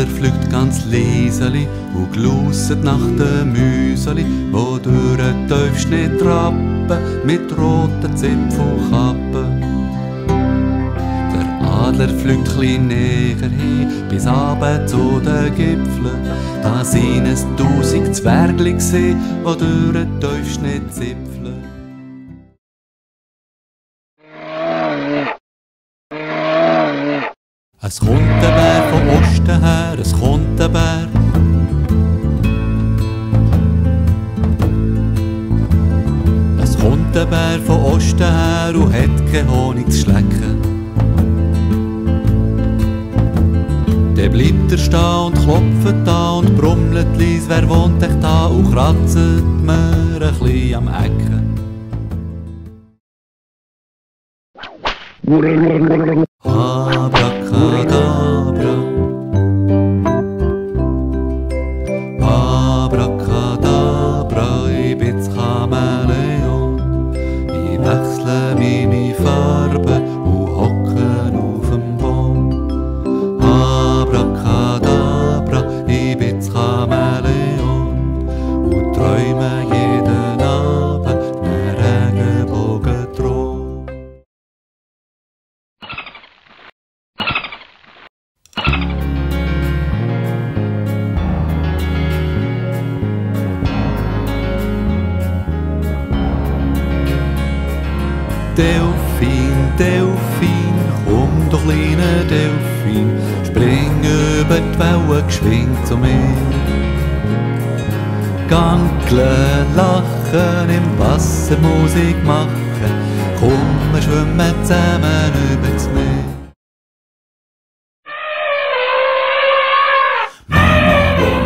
Adler fliegt ganz leiseli und glusset nach den Müseli, wo durch den Tiefschnee trappen mit roten Zipfelkappen. Der Adler fliegt chli näher hin, bis runter zu den Gipfeln. Da sind es 1000 Zwergli gsi, wo durch den Tiefschnee zipfeln. Es kommt ein Bär vom Osten her, es kommt ein Bär. Es kommt ein Bär vom Osten her und hat kein Honig zu schlecken. Dann bleibt er stehen und klopft da und brummelt leis, wer wohnt echt da, und kratzt mir ein chli am Ecken. Abracadabra, Abracadabra, ich bin das Chamäleon. Ich wechsle meine Farbe und hocke auf dem Baum. Abracadabra, ich bin das Chamäleon und träume jeden Abend einen Regenbogentraum. Delfin, Delfin, komm doch kleiner Delfin, spring über die Wellen geschwind zu mir. Gankeln, lachen, im Wasser Musik machen, komm, wir schwimmen zusammen übers Meer.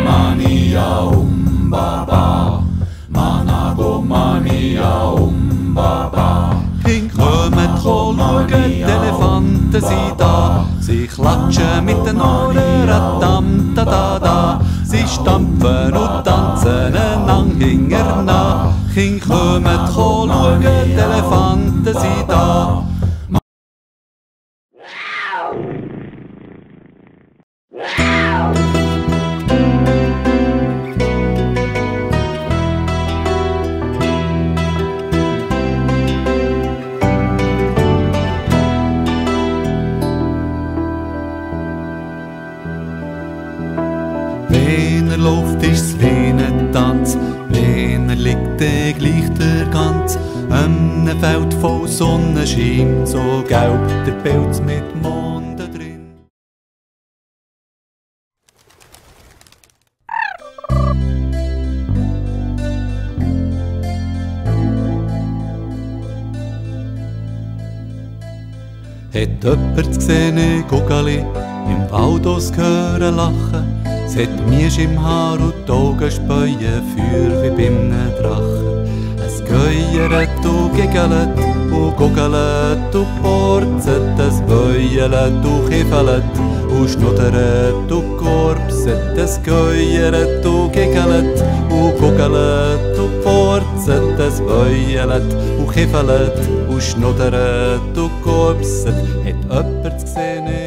Mania Baba, Manago Mania Baba. Kommt, schauen, die Elefanten sind da. Sie klatschen mit den Ohren, radam, da da da. Sie stampfen und tanzen einander hinterher. Kommt, schauen, die Elefanten sind da. Wenn er läuft, ist's wie ein Tanz. Wenn er liegt, dann gleicht er ganz. An einem Feld voll Sonnenschein, so gelb der Pelz mit Monden drin. Hat jemand gesehen, Gugali, im Wald hören lachen? Es hat Miesch im Haar und die Augen späuen Feuer wie bei einem Drachen. Es geuert und giggelt und guggelt und borzet, es beuelt und kiffelt und schnuddert und korpset. Es geuert und giggelt und guggelt und borzet, es beuelt und kiffelt und schnuddert und korpset. Hat jemand gesehen?